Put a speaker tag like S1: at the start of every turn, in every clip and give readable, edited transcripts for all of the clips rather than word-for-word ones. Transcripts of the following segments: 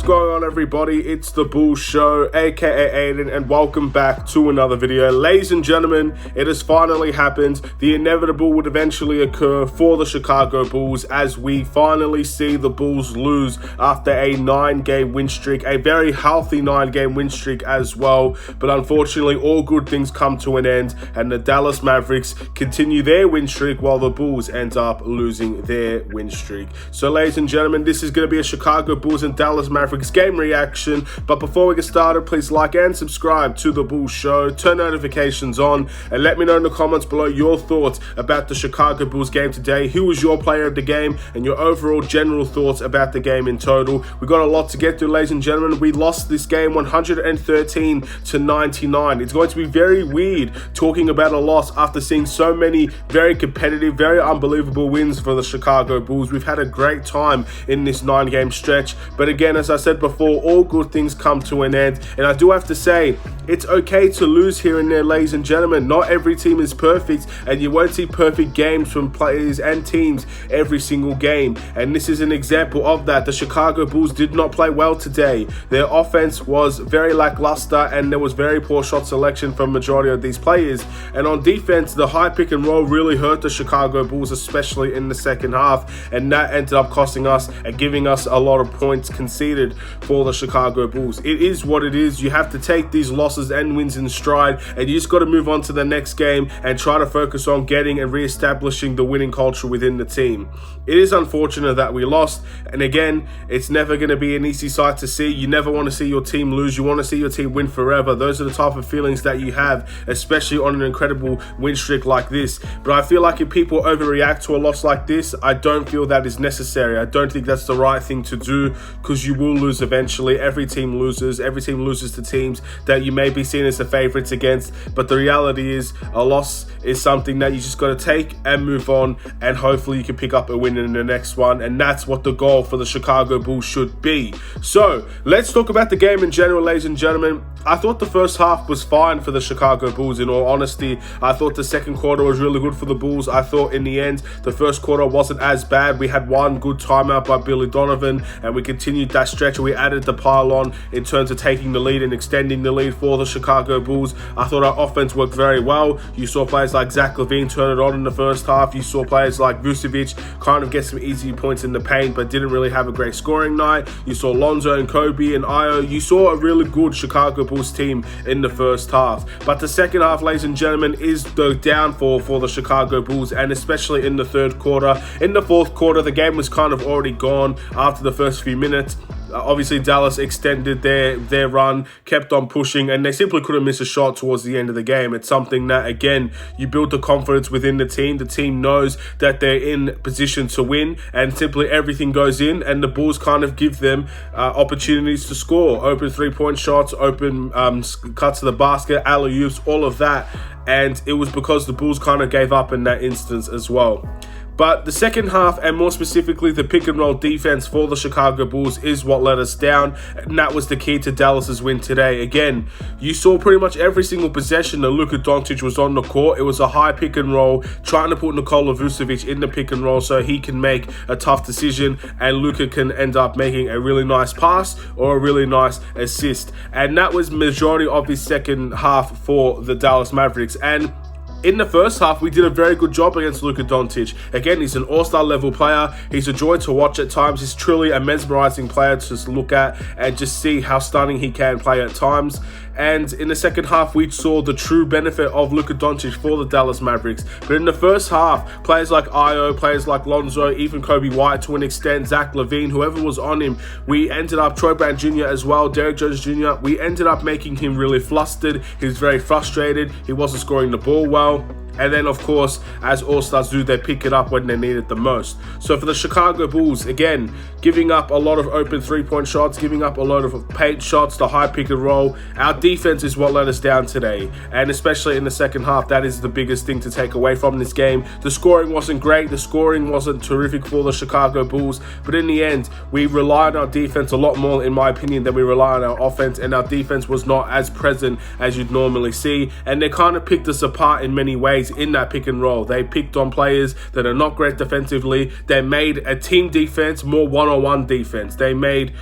S1: going on, everybody? It's the Bulls Show, aka Aidan, and welcome back to another video. Ladies and gentlemen, it has finally happened. The inevitable would eventually occur for the Chicago Bulls as we finally see the Bulls lose after a 9-game win streak, a very healthy 9-game win streak as well. But unfortunately, all good things come to an end, and the Dallas Mavericks continue their win streak while the Bulls end up losing their win streak. So, ladies and gentlemen, this is going to be a Chicago Bulls and Dallas Mavericks game reaction. But before we get started, please like and subscribe to the Bulls Show, turn notifications on, and let me know in the comments below your thoughts about the Chicago Bulls game today. Who was your player of the game and your overall general thoughts about the game in total? We got a lot to get through, ladies and gentlemen. We lost this game 113-99. It's going to be very weird talking about a loss after seeing so many very competitive, very unbelievable wins for the Chicago Bulls. We've had a great time in this 9-game stretch, but again, as I said before, all good things come to an end, and I do have to say, it's okay to lose here and there, ladies and gentlemen. Not every team is perfect, and you won't see perfect games from players and teams every single game, and this is an example of that. The Chicago Bulls did not play well today. Their offense was very lackluster, and there was very poor shot selection from majority of these players, and on defense, the high pick and roll really hurt the Chicago Bulls, especially in the second half, and that ended up costing us and giving us a lot of points conceded for the Chicago Bulls. It is what it is. You have to take these losses and wins in stride, and you just got to move on to the next game and try to focus on getting and re-establishing the winning culture within the team. It is unfortunate that we lost, and again, it's never going to be an easy sight to see. You never want to see your team lose. You want to see your team win forever. Those are the type of feelings that you have, especially on an incredible win streak like this. But I feel like if people overreact to a loss like this, I don't feel that is necessary. I don't think that's the right thing to do, because you will lose eventually. Every team loses. Every team loses to teams that you may be seen as the favorites against, but the reality is a loss is something that you just got to take and move on, and hopefully you can pick up a win in the next one, and that's what the goal for the Chicago Bulls should be. So let's talk about the game in general, ladies and gentlemen. I thought the first half was fine for the Chicago Bulls, in all honesty. I thought the second quarter was really good for the Bulls. I thought in the end the first quarter wasn't as bad. We had one good timeout by Billy Donovan, and we continued that stretch. We added the pile on in terms of taking the lead and extending the lead for the Chicago Bulls. I thought our offense worked very well. You saw players like Zach LaVine turn it on in the first half. You saw players like Vucevic kind of get some easy points in the paint, but didn't really have a great scoring night. You saw Lonzo and Kobe and Io. You saw a really good Chicago Bulls team in the first half. But the second half, ladies and gentlemen, is the downfall for the Chicago Bulls, and especially in the third quarter. In the fourth quarter, the game was kind of already gone after the first few minutes. Obviously, Dallas extended their run, kept on pushing, and they simply couldn't miss a shot towards the end of the game. It's something that, again, you build the confidence within the team. The team knows that they're in position to win, and simply everything goes in, and the Bulls kind of give them opportunities to score. Open three-point shots, open cuts to the basket, alley-oops, all of that. And it was because the Bulls kind of gave up in that instance as well. But the second half, and more specifically the pick and roll defense for the Chicago Bulls, is what let us down, and that was the key to Dallas's win today. Again, you saw pretty much every single possession that Luka Doncic was on the court. It was a high pick and roll, trying to put Nikola Vucevic in the pick and roll so he can make a tough decision, and Luka can end up making a really nice pass or a really nice assist. And that was majority of his second half for the Dallas Mavericks. And in the first half, we did a very good job against Luka Doncic. Again, he's an all-star level player. He's a joy to watch at times. He's truly a mesmerizing player to just look at and just see how stunning he can play at times. And in the second half, we saw the true benefit of Luka Doncic for the Dallas Mavericks. But in the first half, players like Io, players like Lonzo, even Kobe White to an extent, Zach LaVine, whoever was on him, we ended up, Troy Brown Jr. as well, Derrick Jones Jr., we ended up making him really flustered. He was very frustrated. He wasn't scoring the ball well. And then, of course, as All-Stars do, they pick it up when they need it the most. So for the Chicago Bulls, again, giving up a lot of open three-point shots, giving up a lot of paint shots, the high pick and roll. Our defense is what let us down today. And especially in the second half, that is the biggest thing to take away from this game. The scoring wasn't great. The scoring wasn't terrific for the Chicago Bulls. But in the end, we rely on our defense a lot more, in my opinion, than we rely on our offense. And our defense was not as present as you'd normally see. And they kind of picked us apart in many ways in that pick and roll. They picked on players that are not great defensively. They made a team defense more one-on-one defense. They made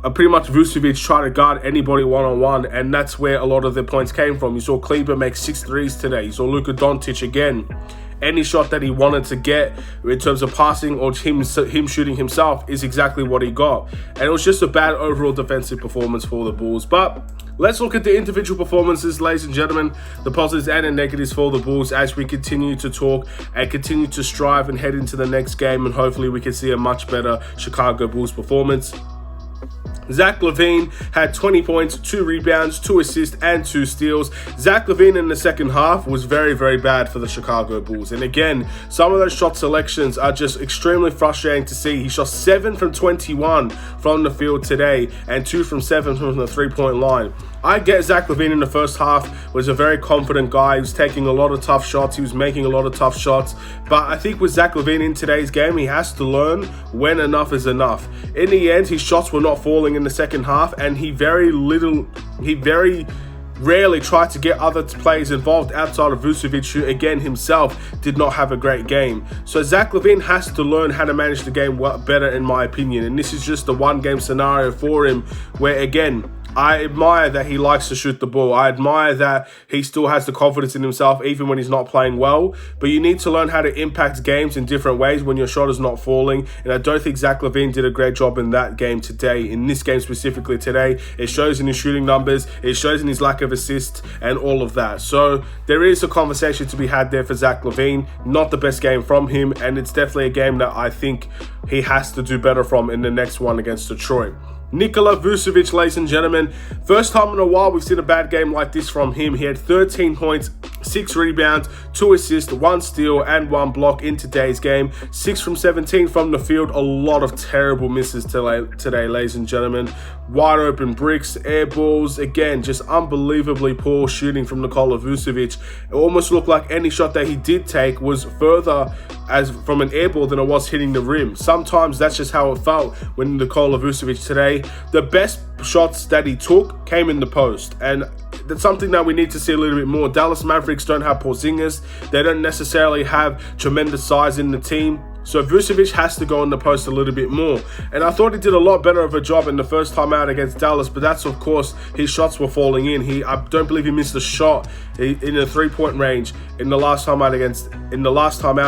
S1: pretty much Vucevic try to guard anybody one-on-one, and that's where a lot of the points came from. You saw Kleber make 6 threes today. You saw Luka Doncic again. Any shot that he wanted to get in terms of passing or him shooting himself is exactly what he got. And it was just a bad overall defensive performance for the Bulls. But let's look at the individual performances, ladies and gentlemen, the positives and the negatives for the Bulls as we continue to talk and continue to strive and head into the next game. And hopefully we can see a much better Chicago Bulls performance. Zach LaVine had 20 points, 2 rebounds, 2 assists, and 2 steals. Zach LaVine in the second half was very, very bad for the Chicago Bulls. And again, some of those shot selections are just extremely frustrating to see. He shot 7 from 21 from the field today and 2 from 7 from the three-point line. I get Zach LaVine in the first half was a very confident guy. He was taking a lot of tough shots. He was making a lot of tough shots. But I think with Zach LaVine in today's game, he has to learn when enough is enough. In the end, his shots were not falling in the second half, and he very rarely tried to get other players involved outside of Vucevic, who again himself did not have a great game. So Zach LaVine has to learn how to manage the game better, in my opinion. And this is just a one-game scenario for him where, again, I admire that he likes to shoot the ball. I admire that he still has the confidence in himself even when he's not playing well. But you need to learn how to impact games in different ways when your shot is not falling. And I don't think Zach LaVine did a great job in that game today. In this game specifically today, it shows in his shooting numbers. It shows in his lack of assists and all of that. So there is a conversation to be had there for Zach LaVine. Not the best game from him. And it's definitely a game that I think he has to do better from in the next one against Detroit. Nikola Vucevic, ladies and gentlemen, first time in a while we've seen a bad game like this from him. He had 13 points, 6 rebounds, 2 assists, 1 steal, and 1 block in today's game. 6 from 17 from the field. A lot of terrible misses today, ladies and gentlemen. Wide open bricks, air balls. Again, just unbelievably poor shooting from Nikola Vucevic. It almost looked like any shot that he did take was further as from an air ball than it was hitting the rim. Sometimes that's just how it felt when Nikola Vucevic today. The best shots that he took came in the post, and that's something that we need to see a little bit more. Dallas Mavericks don't have Porzingis. They don't necessarily have tremendous size in the team. So Vucevic has to go in the post a little bit more. And I thought he did a lot better of a job in the first time out against Dallas, but that's, of course, his shots were falling in. I don't believe he missed a shot in the 3-point range in the last time out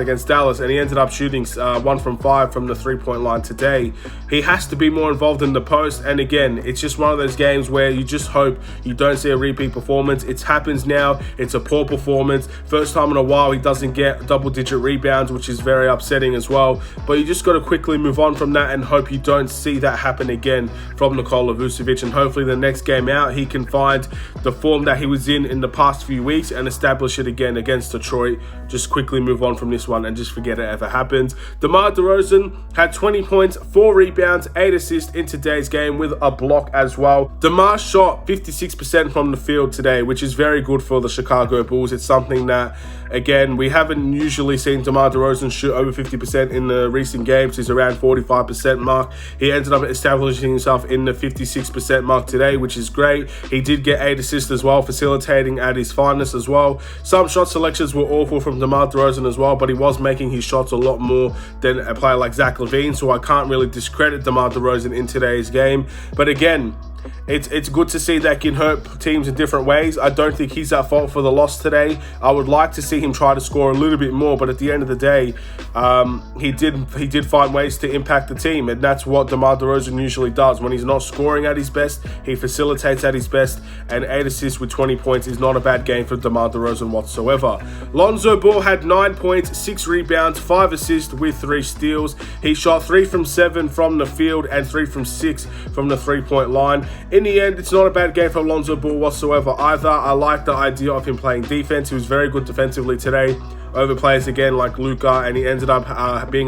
S1: against Dallas, and he ended up shooting 1 from 5 from the 3-point line today. He has to be more involved in the post, and again, it's just one of those games where you just hope you don't see a repeat performance. It happens now. It's a poor performance. First time in a while he doesn't get double-digit rebounds, which is very upsetting as well. But you just got to quickly move on from that and hope you don't see that happen again from Nikola Vucevic. And hopefully the next game out, he can find the form that he was in the past few weeks and establish it again against Detroit. Just quickly move on from this one and just forget it ever happened. DeMar DeRozan had 20 points, 4 rebounds, 8 assists in today's game with a block as well. DeMar shot 56% from the field today, which is very good for the Chicago Bulls. It's something that, again, we haven't usually seen DeMar DeRozan shoot over 50% in the recent games. He's around 45% mark. He ended up establishing himself in the 56% mark today, which is great. He did get 8 assists as well, facilitating at his finest as well. Some shot selections were awful from DeMar DeRozan as well, but he was making his shots a lot more than a player like Zach LaVine, so I can't really discredit DeMar DeRozan in today's game. But again, it's good to see that can hurt teams in different ways. I don't think he's at fault for the loss today. I would like to see him try to score a little bit more, but at the end of the day, he did find ways to impact the team, and that's what DeMar DeRozan usually does. When he's not scoring at his best, he facilitates at his best, and 8 assists with 20 points is not a bad game for DeMar DeRozan whatsoever. Lonzo Ball had 9 points, 6 rebounds, 5 assists with 3 steals. He shot 3 from 7 from the field and 3 from 6 from the 3-point line. In the end, it's not a bad game for Lonzo Ball whatsoever either. I like the idea of him playing defense. He was very good defensively today over players again like Luka, and he ended up being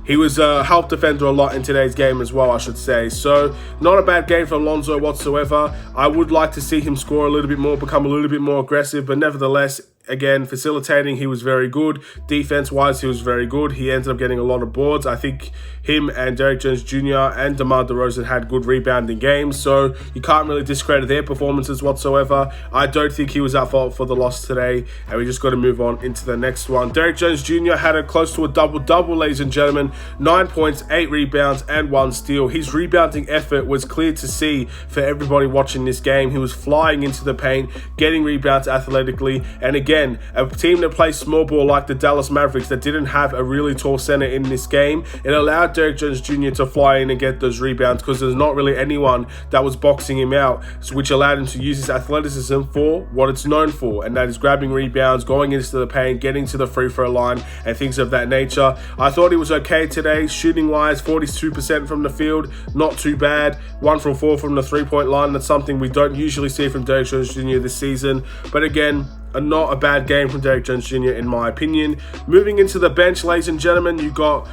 S1: he was a help defender a lot in today's game as well, I should say. So not a bad game for Lonzo whatsoever. I would like to see him score a little bit more, become a little bit more aggressive, but nevertheless, again, facilitating, he was very good. Defense-wise, he was very good. He ended up getting a lot of boards. I think him and Derrick Jones Jr. and DeMar DeRozan had good rebounding games, so you can't really discredit their performances whatsoever. I don't think he was at fault for the loss today, and we just got to move on into the next one. Derrick Jones Jr. had a close to a double-double, ladies and gentlemen. 9 points, 8 rebounds, and 1 steal. His rebounding effort was clear to see for everybody watching this game. He was flying into the paint, getting rebounds athletically, and again, a team that plays small ball like the Dallas Mavericks that didn't have a really tall center in this game, it allowed Derrick Jones Jr. to fly in and get those rebounds because there's not really anyone that was boxing him out, which allowed him to use his athleticism for what it's known for, and that is grabbing rebounds, going into the paint, getting to the free throw line, and things of that nature. I thought he was okay today, shooting wise, 42% from the field, not too bad. 1 from 4 from the 3-point line. That's something we don't usually see from Derrick Jones Jr. this season, but again, not a bad game from Derrick Jones Jr. in my opinion. Moving into the bench, ladies and gentlemen, you got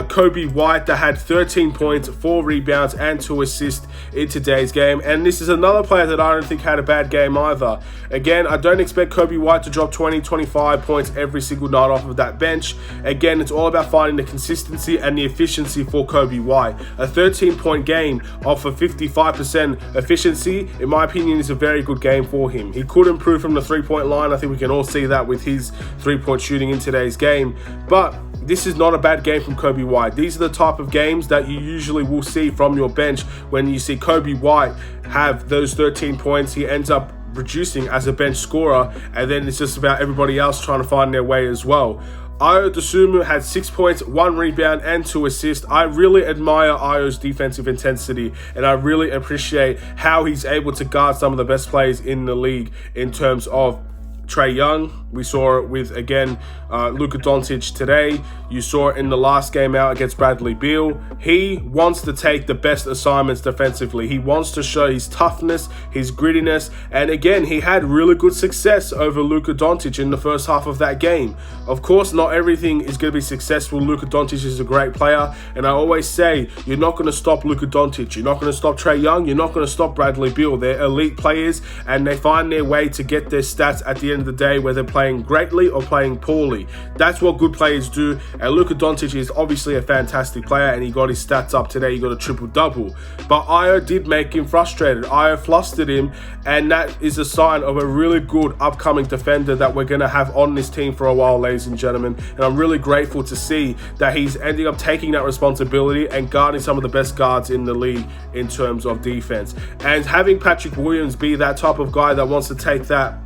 S1: Coby White that had 13 points, 4 rebounds, and 2 assists in today's game. And this is another player that I don't think had a bad game either. Again, I don't expect Coby White to drop 20, 25 points every single night off of that bench. Again, it's all about finding the consistency and the efficiency for Coby White. A 13-point game off of 55% efficiency, in my opinion, is a very good game for him. He could improve from the 3-point line. I think we can all see that with his 3-point shooting in today's game. But this is not a bad game from Coby White. These are the type of games that you usually will see from your bench when you see Coby White have those 13 points. He ends up producing as a bench scorer, and then it's just about everybody else trying to find their way as well. Ayo Dosunmu had 6 points, 1 rebound, and 2 assists. I really admire Ayo's defensive intensity, and I really appreciate how he's able to guard some of the best players in the league in terms of Trae Young. We saw it with, again, Luka Doncic today. You saw it in the last game out against Bradley Beal. He wants to take the best assignments defensively. He wants to show his toughness, his grittiness, and again, he had really good success over Luka Doncic in the first half of that game. Of course, not everything is going to be successful. Luka Doncic is a great player, and I always say, you're not going to stop Luka Doncic. You're not going to stop Trae Young. You're not going to stop Bradley Beal. They're elite players, and they find their way to get their stats at the end of the day, whether they're playing greatly or playing poorly. That's what good players do, and Luka Doncic is obviously a fantastic player, and he got his stats up today. He got a triple-double, but Ayo did make him frustrated. Ayo flustered him, and that is a sign of a really good upcoming defender that we're going to have on this team for a while, ladies and gentlemen, and I'm really grateful to see that he's ending up taking that responsibility and guarding some of the best guards in the league in terms of defense. And having Patrick Williams be that type of guy that wants to take that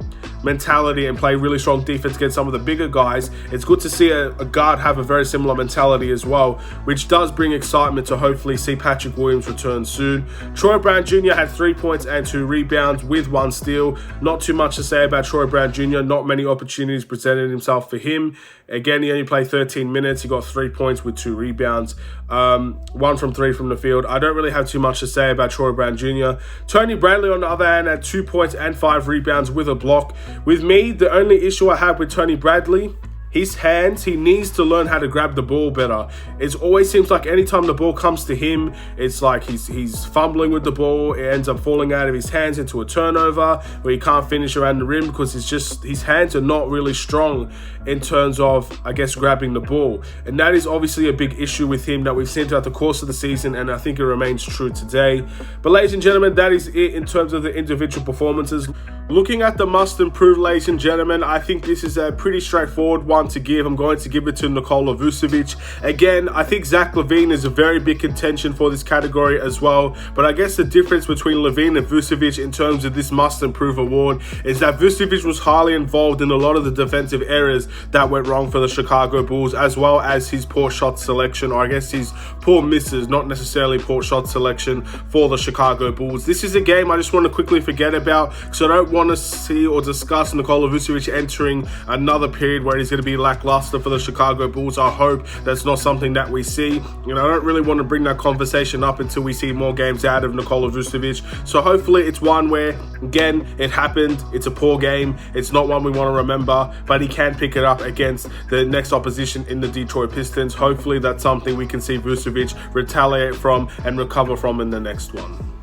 S1: mentality and play really strong defense against some of the bigger guys, it's good to see a guard have a very similar mentality as well, which does bring excitement to hopefully see Patrick Williams return soon. Troy Brown Jr. had 3 points and 2 rebounds with 1 steal. Not too much to say about Troy Brown Jr. Not many opportunities presented himself for him. Again, he only played 13 minutes. He got 3 points with 2 rebounds. 1 from 3 from the field. I don't really have too much to say about Troy Brown Jr. Tony Bradley, on the other hand, had 2 points and 5 rebounds with a block. With me, the only issue I have with Tony Bradley, his hands, he needs to learn how to grab the ball better. It always seems like anytime the ball comes to him, it's like he's fumbling with the ball. It ends up falling out of his hands into a turnover where he can't finish around the rim because his hands are not really strong in terms of, I guess, grabbing the ball. And that is obviously a big issue with him that we've seen throughout the course of the season, and I think it remains true today. But ladies and gentlemen, that is it in terms of the individual performances. Looking at the must improve, ladies and gentlemen, I think this is a pretty straightforward one to give. I'm going to give it to Nikola Vucevic. Again, I think Zach LaVine is a very big contention for this category as well. But I guess the difference between LaVine and Vucevic in terms of this must improve award is that Vucevic was highly involved in a lot of the defensive errors that went wrong for the Chicago Bulls, as well as his poor shot selection, or I guess his poor misses, not necessarily poor shot selection for the Chicago Bulls. This is a game I just want to quickly forget about because I don't want to see or discuss Nikola Vucevic entering another period where he's going to be lackluster for the Chicago Bulls. I hope that's not something that we see. I don't really want to bring that conversation up until we see more games out of Nikola Vucevic. So hopefully it's one where, again, it happened. It's a poor game. It's not one we want to remember, but he can pick it up against the next opposition in the Detroit Pistons. Hopefully that's something we can see Vucevic retaliate from and recover from in the next one.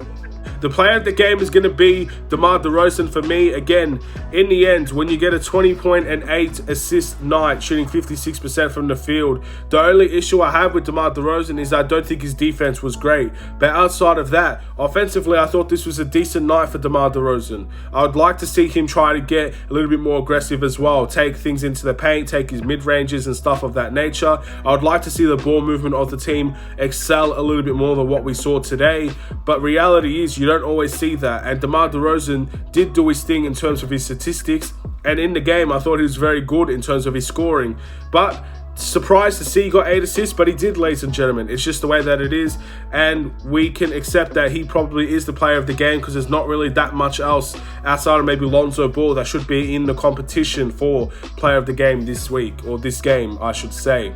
S1: The player of the game is going to be DeMar DeRozan for me. Again, in the end, when you get a 20-point and 8-assist night, shooting 56% from the field, the only issue I have with DeMar DeRozan is I don't think his defense was great. But outside of that, offensively, I thought this was a decent night for DeMar DeRozan. I would like to see him try to get a little bit more aggressive as well, take things into the paint, take his mid-ranges and stuff of that nature. I would like to see the ball movement of the team excel a little bit more than what we saw today. But reality is you don't always see that. And DeMar DeRozan did do his thing in terms of his statistics. And in the game, I thought he was very good in terms of his scoring. But surprised to see he got 8 assists, but he did, ladies and gentlemen. It's just the way that it is, and we can accept that he probably is the player of the game because there's not really that much else outside of maybe Lonzo Ball that should be in the competition for player of the game this week, or this game, I should say.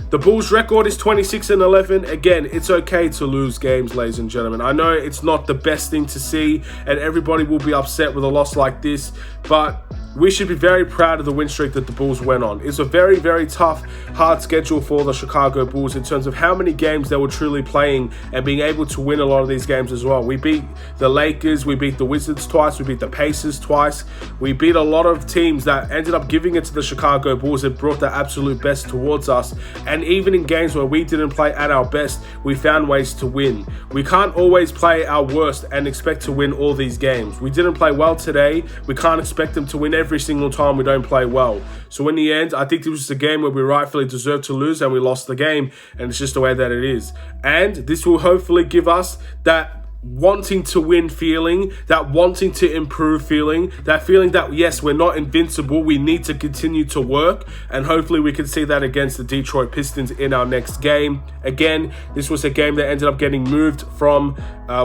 S1: The Bulls' record is 26-11. Again, it's okay to lose games, ladies and gentlemen. I know it's not the best thing to see, and everybody will be upset with a loss like this, but we should be very proud of the win streak that the Bulls went on. It's a very, very tough, hard schedule for the Chicago Bulls in terms of how many games they were truly playing and being able to win a lot of these games as well. We beat the Lakers, we beat the Wizards twice, we beat the Pacers twice. We beat a lot of teams that ended up giving it to the Chicago Bulls and brought their absolute best towards us. And even in games where we didn't play at our best, we found ways to win. We can't always play our worst and expect to win all these games. We didn't play well today. We can't expect them to win every single time we don't play well. So in the end, I think this was a game where we rightfully deserved to lose and we lost the game, and it's just the way that it is. And this will hopefully give us that wanting to win feeling, that wanting to improve feeling, that feeling that yes, we're not invincible, we need to continue to work, and hopefully we can see that against the Detroit Pistons in our next game. Again, this was a game that ended up getting moved from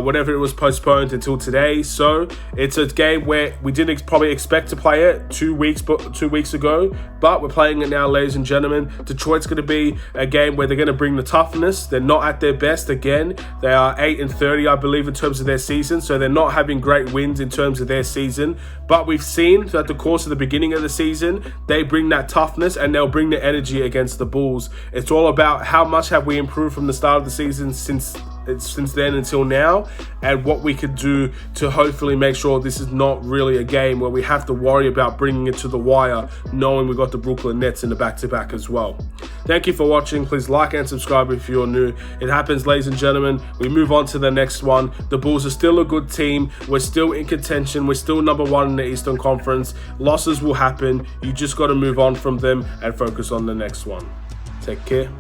S1: whenever it was postponed until today, so it's a game where we didn't probably expect to play it 2 weeks ago, but we're playing it now, ladies and gentlemen. Detroit's going to be a game where they're going to bring the toughness. They're not at their best. Again, they are 8-30, I believe, in terms of their season, so they're not having great wins in terms of their season, but we've seen throughout the course of the beginning of the season, they bring that toughness and they'll bring the energy against the Bulls. It's all about how much have we improved from the start of the season since then until now, and what we could do to hopefully make sure this is not really a game where we have to worry about bringing it to the wire, knowing we got the Brooklyn Nets in the back-to-back as well. Thank you for watching. Please like and subscribe if you're new. It happens, ladies and gentlemen. We move on to the next one. The Bulls are still a good team. We're still in contention. We're still number 1 in the Eastern Conference. Losses will happen. You just got to move on from them and focus on the next one. Take care.